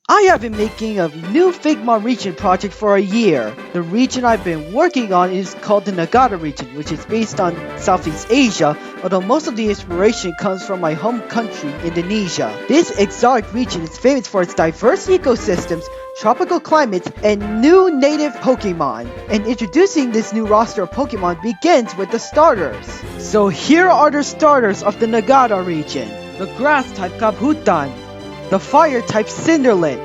I have been making a new Fakemon region project for a year. The region I've been working on is called the Nagata region, which is based on Southeast Asia, although most of the inspiration comes from my home country, Indonesia. This exotic region is famous for its diverse ecosystems, tropical climates, and new native Pokemon. And introducing this new roster of Pokemon begins with the starters. So here are the starters of the Nagata region. The grass type Kabutan, the fire type Cinderlit,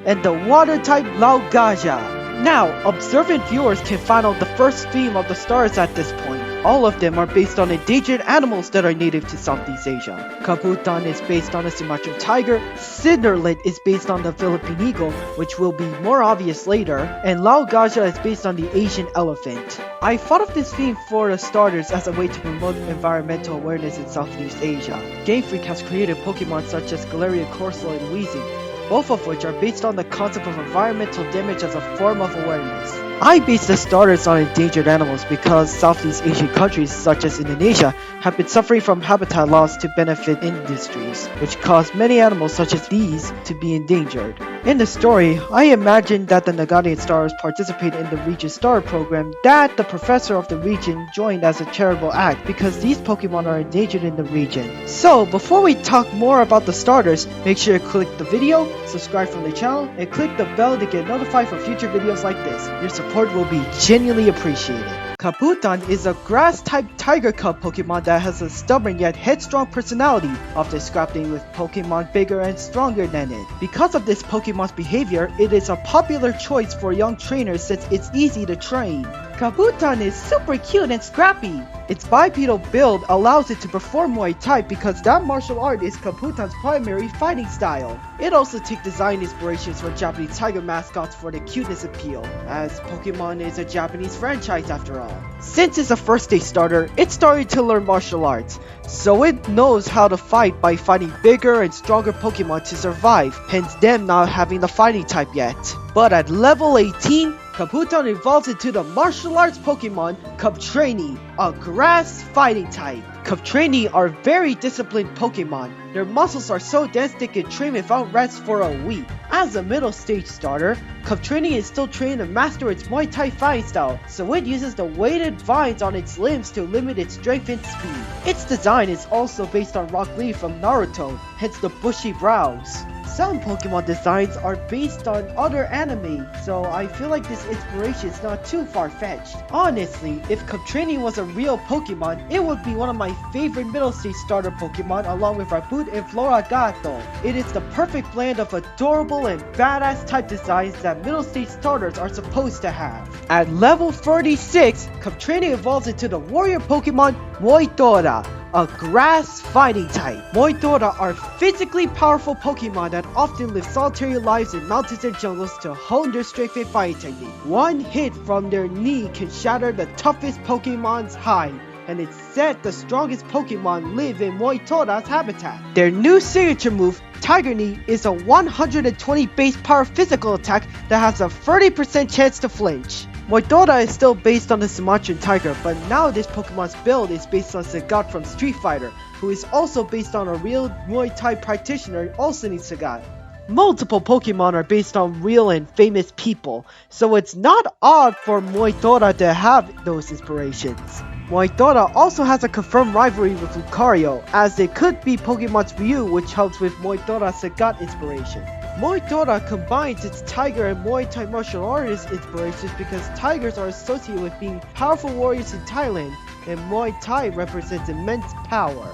and the water type Laugaja. Now, observant viewers can find out the first theme of the stars at this point. All of them are based on endangered animals that are native to Southeast Asia. Kabutan is based on a Sumatran tiger, Cinderlit is based on the Philippine eagle, which will be more obvious later, and Laugaja is based on the Asian elephant. I thought of this theme for the starters as a way to promote environmental awareness in Southeast Asia. Game Freak has created Pokemon such as Galarian Corso and Weezing, both of which are based on the concept of environmental damage as a form of awareness. I based the starters on endangered animals because Southeast Asian countries such as Indonesia have been suffering from habitat loss to benefit industries, which cause many animals such as these to be endangered. In the story, I imagined that the Nagatian stars participate in the region star program that the professor of the region joined as a charitable act because these Pokemon are endangered in the region. So before we talk more about the starters, make sure to click the video, subscribe from the channel, and click the bell to get notified for future videos like this. Your support will be genuinely appreciated. Kabutan is a grass-type tiger cub Pokemon that has a stubborn yet headstrong personality, often scrapping with Pokemon bigger and stronger than it. Because of this Pokemon's behavior, it is a popular choice for young trainers since it's easy to train. Kabutan is super cute and scrappy. Its bipedal build allows it to perform Muay Thai because that martial art is Kabutan's primary fighting style. It also takes design inspirations from Japanese tiger mascots for the cuteness appeal, as Pokemon is a Japanese franchise after all. Since it's a first day starter, it started to learn martial arts, so it knows how to fight by fighting bigger and stronger Pokemon to survive, hence them not having the fighting type yet. But at level 18, Kabutan evolves into the martial arts Pokemon Cubtraini, a grass fighting type. Cubtraini are very disciplined Pokemon. Their muscles are so dense they can train without rest for a week. As a middle stage starter, Cubtraini is still trained to master its Muay Thai fighting style, so it uses the weighted vines on its limbs to limit its strength and speed. Its design is also based on Rock Lee from Naruto, hence the bushy brows. Some Pokemon designs are based on other anime, so I feel like this inspiration is not too far-fetched. Honestly, if Cubtraini was a real Pokemon, it would be one of my favorite middle stage starter Pokemon along with Raboot and Floragato. It is the perfect blend of adorable and badass type designs that middle stage starters are supposed to have. At level 36, Cubtraini evolves into the warrior Pokemon Moitora, a grass fighting type. Moitora are physically powerful Pokemon that often live solitary lives in mountains and jungles to hone their strength and fighting technique. One hit from their knee can shatter the toughest Pokemon's hide, and it's said the strongest Pokemon live in Moitora's habitat. Their new signature move, Tiger Knee, is a 120 base power physical attack that has a 30% chance to flinch. Moitora is still based on the Sumatran tiger, but now this Pokemon's build is based on Sagat from Street Fighter, who is also based on a real Muay Thai practitioner also named Sagat. Multiple Pokemon are based on real and famous people, so it's not odd for Moitora to have those inspirations. Moitora also has a confirmed rivalry with Lucario, as it could be Pokemon's Ryu, which helps with Moitora's Sagat inspiration. Moitora combines its tiger and Muay Thai martial artist inspirations because tigers are associated with being powerful warriors in Thailand, and Muay Thai represents immense power.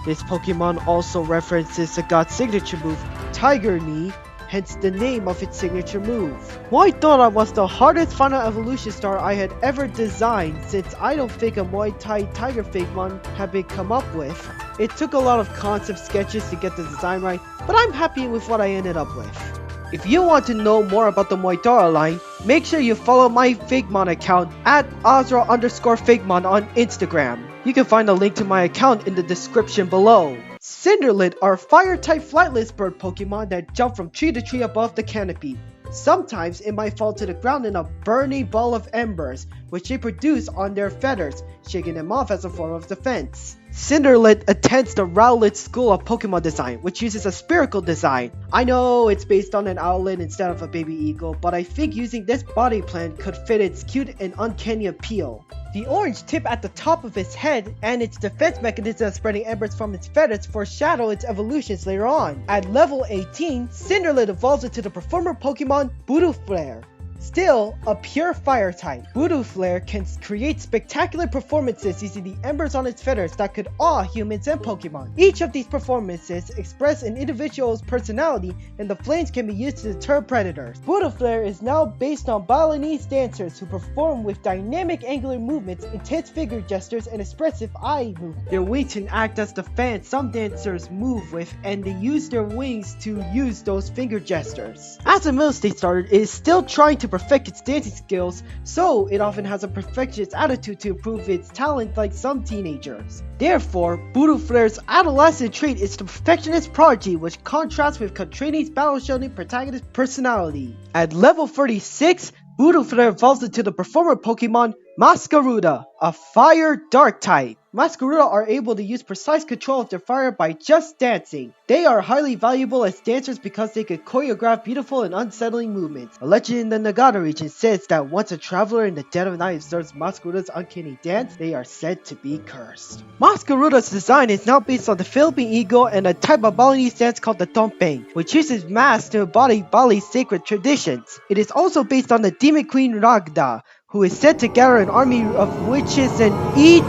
This Pokemon also references Sagat's signature move, Tiger Knee, hence the name of its signature move. Moitora was the hardest final evolution star I had ever designed since I don't think a Muay Thai tiger Fakemon had been come up with. It took a lot of concept sketches to get the design right, but I'm happy with what I ended up with. If you want to know more about the Moitora line, make sure you follow my Fakemon account at Azra_Fakemon on Instagram. You can find a link to my account in the description below. Cinderlit are fire-type flightless bird Pokemon that jump from tree to tree above the canopy. Sometimes it might fall to the ground in a burning ball of embers, which they produce on their feathers, shaking them off as a form of defense. Cinderlit attends the Rowlet School of Pokemon Design, which uses a spherical design. I know it's based on an owlet instead of a baby eagle, but I think using this body plan could fit its cute and uncanny appeal. The orange tip at the top of its head and its defense mechanism of spreading embers from its feathers foreshadow its evolutions later on. At level 18, Cinderlit evolves into the performer Pokemon Butterflare. Still a pure fire type, Butterflare can create spectacular performances using the embers on its feathers that could awe humans and Pokemon. Each of these performances express an individual's personality, and the flames can be used to deter predators. Butterflare is now based on Balinese dancers who perform with dynamic angular movements, intense finger gestures, and expressive eye movements. Their wings can act as the fans some dancers move with, and they use their wings to use those finger gestures. As a middle stage starter, it is still trying to perfect its dancing skills, so it often has a perfectionist attitude to improve its talent like some teenagers. Therefore, Butterflare's adolescent trait is the perfectionist prodigy, which contrasts with Contraini's battle-shouting protagonist personality. At level 36, Butterflare evolves into the performer Pokemon Masquerada, a fire dark type. Masquerada are able to use precise control of their fire by just dancing. They are highly valuable as dancers because they can choreograph beautiful and unsettling movements. A legend in the Nagata region says that once a traveler in the dead of night observes Masquerada's uncanny dance, they are said to be cursed. Masquerada's design is now based on the Philippine eagle and a type of Balinese dance called the Tompeng, which uses masks to embody Bali's sacred traditions. It is also based on the demon queen Ragda, who is said to gather an army of witches and eat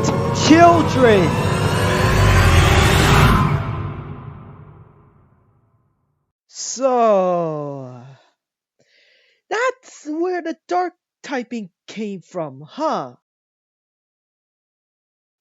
children. So, that's where the dark typing came from, huh?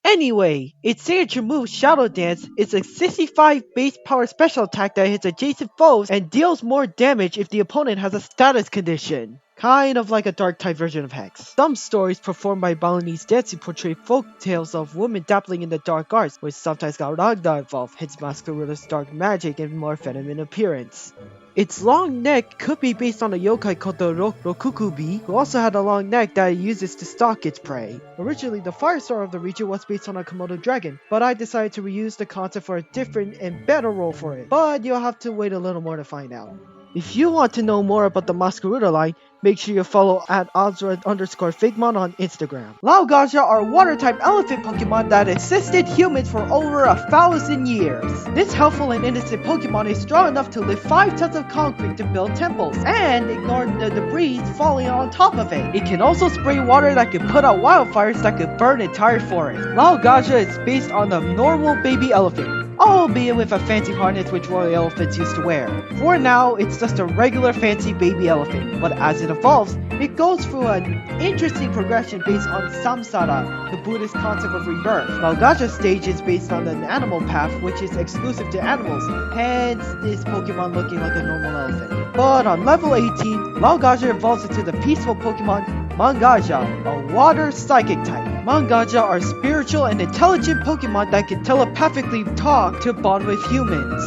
Anyway, its signature move, Shadow Dance, is a 65 base power special attack that hits adjacent foes and deals more damage if the opponent has a status condition. Kind of like a dark type version of Hex. Some stories performed by Balinese dancing portray folk tales of women dabbling in the dark arts, which sometimes got Ragda involved, hence Masquerada's dark magic and more feminine appearance. Its long neck could be based on a yokai called the Rokukubi, who also had a long neck that it uses to stalk its prey. Originally, the Firestar of the region was based on a Komodo dragon, but I decided to reuse the concept for a different and better role for it. But you'll have to wait a little more to find out. If you want to know more about the Masquerada line, make sure you follow at @Fakemon on Instagram. Laugaja are water-type elephant Pokemon that assisted humans for over 1,000 years. This helpful and innocent Pokemon is strong enough to lift 5 tons of concrete to build temples, and ignore the debris falling on top of it. It can also spray water that can put out wildfires that could burn entire forests. Laugaja is based on a normal baby elephant, albeit with a fancy harness which royal elephants used to wear. For now, it's just a regular fancy baby elephant, but as it evolves, it goes through an interesting progression based on samsara, the Buddhist concept of rebirth. Laugaja's stage is based on an animal path which is exclusive to animals, hence this Pokemon looking like a normal elephant. But on level 18, Laugaja evolves into the peaceful Pokemon Mangaja, a water psychic type. Mangaja are spiritual and intelligent Pokemon that can telepathically talk to bond with humans.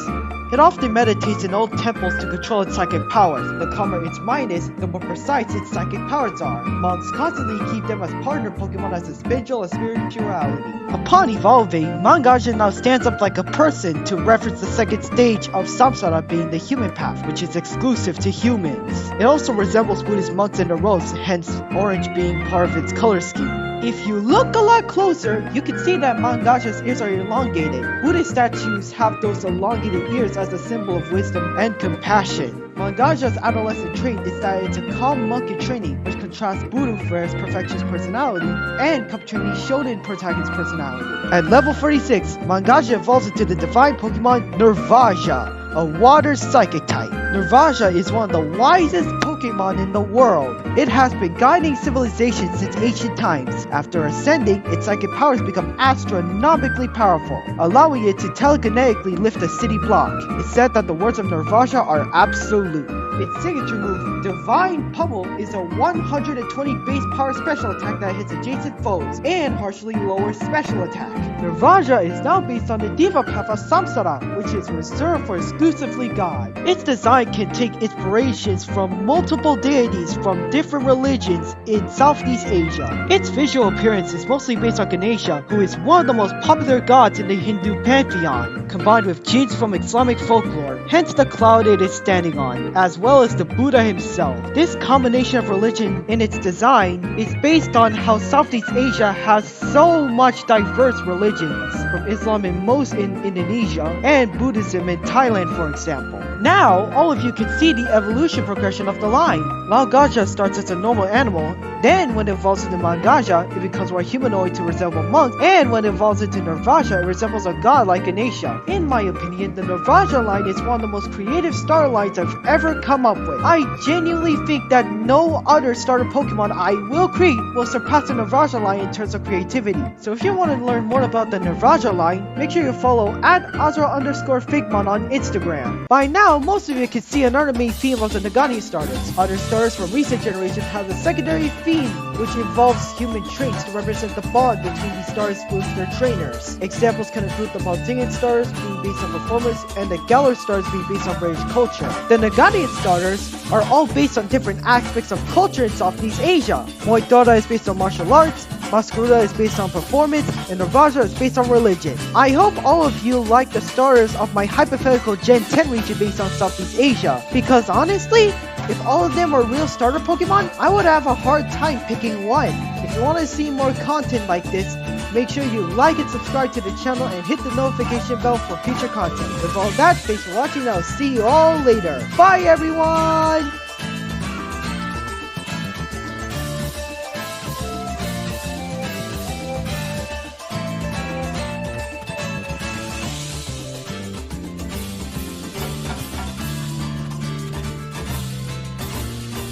It often meditates in old temples to control its psychic powers. The calmer its mind is, the more precise its psychic powers are. Monks constantly keep them as partner Pokemon as a spiritual and spirituality. Upon evolving, Mangaja now stands up like a person to reference the second stage of Samsara being the human path, which is exclusive to humans. It also resembles Buddhist monks in the robes, hence orange being part of its color scheme. If you look a lot closer, you can see that Mangaja's ears are elongated. Buddhist statues have those elongated ears as a symbol of wisdom and compassion. Mangaja's adolescent trait is that it's a calm monk in training, which contrasts Butterflare's perfectionist personality and Contraini's shonen protagonist personality. At level 36, Mangaja evolves into the divine Pokemon Nervaja, a water psychic type. Nervaja is one of the wisest Pokemon in the world. It has been guiding civilization since ancient times. After ascending, its psychic powers become astronomically powerful, allowing it to telekinetically lift a city block. It's said that the words of Nervaja are absolute. Its signature move, Divine Pummel, is a 120 base power special attack that hits adjacent foes and harshly lowers special attack. Nirvaja is now based on the Diva path of Samsara, which is reserved for exclusively God. Its design can take inspirations from multiple deities from different religions in Southeast Asia. Its visual appearance is mostly based on Ganesha, who is one of the most popular gods in the Hindu pantheon, combined with genes from Islamic folklore, hence the cloud it is standing on, as well as the Buddha himself. This combination of religion in its design is based on how Southeast Asia has so much diverse religions, from Islam in most in Indonesia and Buddhism in Thailand, for example. Now, all of you can see the evolution progression of the line. Malgaja starts as a normal animal, then when it evolves into Mangaja, it becomes more humanoid to resemble monks, and when it evolves into Nirvaja, it resembles a god like Ganesha. In my opinion, the Nirvaja line is one of the most creative starter lines I've ever come up with. I genuinely think that no other starter Pokemon I will create will surpass the Nirvaja line in terms of creativity. So if you want to learn more about the Nirvaja line, make sure you follow @Azra_Fakemon on Instagram. By now, most of you can see another main theme of the Nagani starters. Other starters from recent generations have a secondary theme, which involves human traits to represent the bond between these stars with their trainers. Examples can include the Baltingan stars being based on performance and the Galar stars being based on British culture. The Naganian starters are all based on different aspects of culture in Southeast Asia. Moidora is based on martial arts, Masquerada is based on performance, and Nirvaja is based on religion. I hope all of you like the starters of my hypothetical Gen 10 region based on Southeast Asia, because honestly, if all of them were real starter Pokemon, I would have a hard time picking one. If you want to see more content like this, make sure you like and subscribe to the channel and hit the notification bell for future content. With all that, thanks for watching and I'll see you all later. Bye everyone!